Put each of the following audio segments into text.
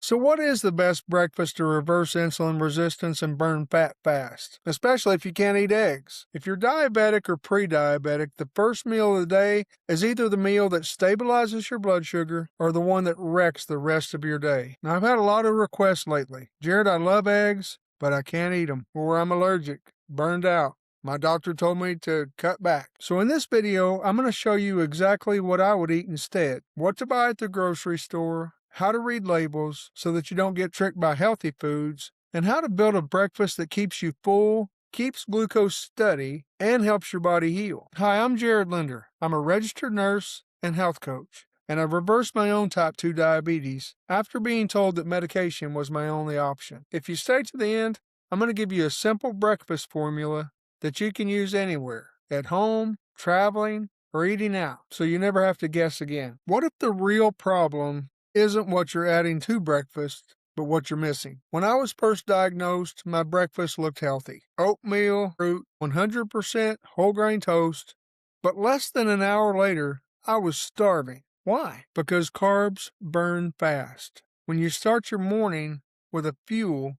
So what is the best breakfast to reverse insulin resistance and burn fat fast, especially if you can't eat eggs? If you're diabetic or pre-diabetic, the first meal of the day is either the meal that stabilizes your blood sugar or the one that wrecks the rest of your day. Now, I've had a lot of requests lately. Jared, I love eggs, but I can't eat them, or I'm allergic, burned out. My doctor told me to cut back. So in this video, I'm going to show you exactly what I would eat instead, what to buy at the grocery store, how to read labels so that you don't get tricked by healthy foods, and how to build a breakfast that keeps you full, keeps glucose steady, and helps your body heal. Hi, I'm Jared Linder. I'm a registered nurse and health coach, and I've reversed my own type 2 diabetes after being told that medication was my only option. If you stay to the end, I'm going to give you a simple breakfast formula that you can use anywhere, at home, traveling, or eating out, so you never have to guess again. What if the real problem isn't what you're adding to breakfast, but what you're missing? When I was first diagnosed, my breakfast looked healthy. Oatmeal, fruit, 100% whole grain toast, but less than an hour later, I was starving. Why? Because carbs burn fast. When you start your morning with a fuel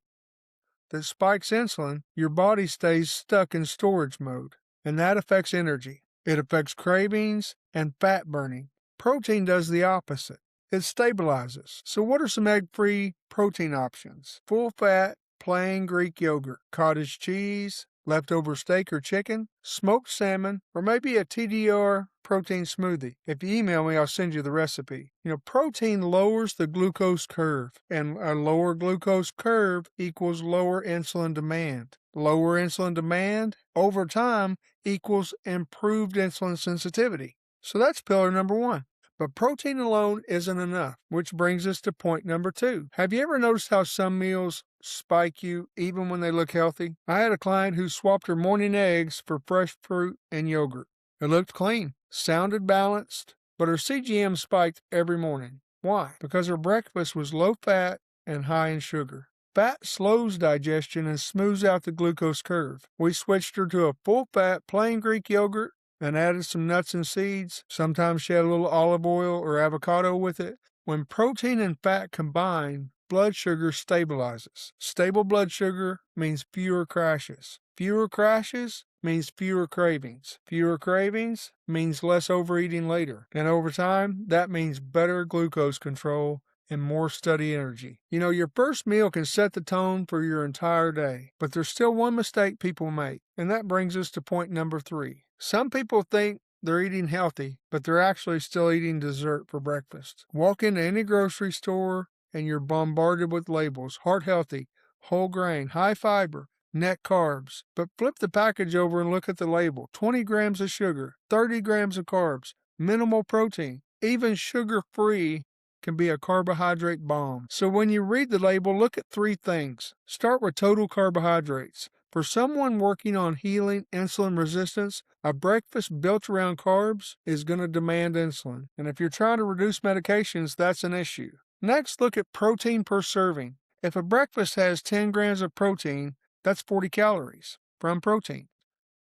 that spikes insulin, your body stays stuck in storage mode, and that affects energy. It affects cravings and fat burning. Protein does the opposite. It stabilizes. So what are some egg-free protein options? Full fat, plain Greek yogurt, cottage cheese, leftover steak or chicken, smoked salmon, or maybe a TDR protein smoothie. If you email me, I'll send you the recipe. Protein lowers the glucose curve, and a lower glucose curve equals lower insulin demand. Lower insulin demand over time equals improved insulin sensitivity. So that's pillar number one. But protein alone isn't enough, which brings us to point number two. Have you ever noticed how some meals spike you even when they look healthy? I had a client who swapped her morning eggs for fresh fruit and yogurt. It looked clean, sounded balanced, but her CGM spiked every morning. Why? Because her breakfast was low fat and high in sugar. Fat slows digestion and smooths out the glucose curve. We switched her to a full fat plain Greek yogurt and added some nuts and seeds. Sometimes she had a little olive oil or avocado with it. When protein and fat combine, blood sugar stabilizes. Stable blood sugar means fewer crashes. Fewer crashes means fewer cravings. Fewer cravings means less overeating later. And over time, that means better glucose control and more steady energy. Your first meal can set the tone for your entire day, but there's still one mistake people make, and that brings us to point number three. Some people think they're eating healthy, but they're actually still eating dessert for breakfast. Walk into any grocery store and you're bombarded with labels: heart healthy, whole grain, high fiber, net carbs. But flip the package over and look at the label: 20 grams of sugar, 30 grams of carbs, minimal protein, even sugar-free can be a carbohydrate bomb. So when you read the label, look at three things. Start with total carbohydrates. For someone working on healing insulin resistance, a breakfast built around carbs is going to demand insulin. And if you're trying to reduce medications, that's an issue. Next, look at protein per serving. If a breakfast has 10 grams of protein, that's 40 calories from protein.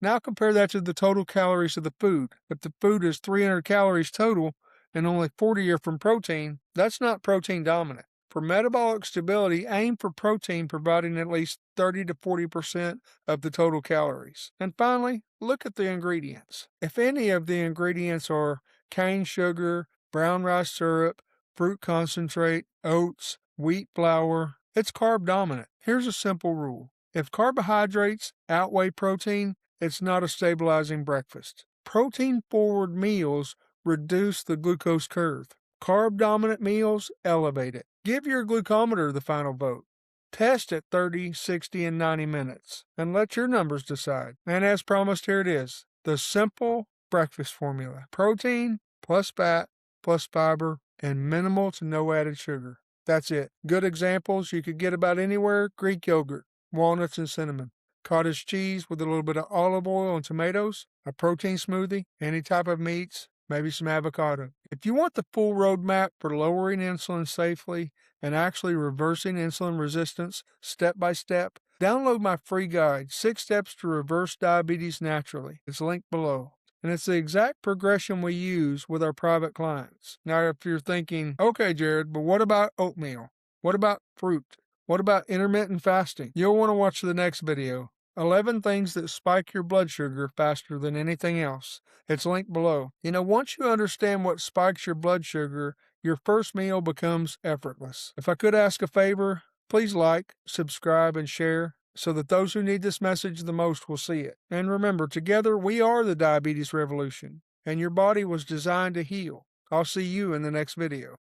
Now compare that to the total calories of the food. If the food is 300 calories total and only 40 are from protein, that's not protein dominant. For metabolic stability, aim for protein providing at least 30 to 40% of the total calories. And finally, look at the ingredients. If any of the ingredients are cane sugar, brown rice syrup, fruit concentrate, oats, wheat flour, it's carb dominant. Here's a simple rule. If carbohydrates outweigh protein, it's not a stabilizing breakfast. Protein-forward meals reduce the glucose curve. Carb-dominant meals elevate it. Give your glucometer the final vote. Test at 30, 60, and 90 minutes, and let your numbers decide. And as promised, here it is. The simple breakfast formula. Protein plus fat plus fiber and minimal to no added sugar. That's it. Good examples you could get about anywhere: Greek yogurt, walnuts and cinnamon, cottage cheese with a little bit of olive oil and tomatoes, a protein smoothie, any type of meats, maybe some avocado. If you want the full roadmap for lowering insulin safely and actually reversing insulin resistance step by step, download my free guide, 6 Steps to Reverse Diabetes Naturally. It's linked below. And it's the exact progression we use with our private clients. Now, if you're thinking, okay, Jared, but what about oatmeal? What about fruit? What about intermittent fasting? You'll want to watch the next video. 11 things that spike your blood sugar faster than anything else. It's linked below. Once you understand what spikes your blood sugar, your first meal becomes effortless. If I could ask a favor, please like, subscribe, and share so that those who need this message the most will see it. And remember, together we are the diabetes revolution, and your body was designed to heal. I'll see you in the next video.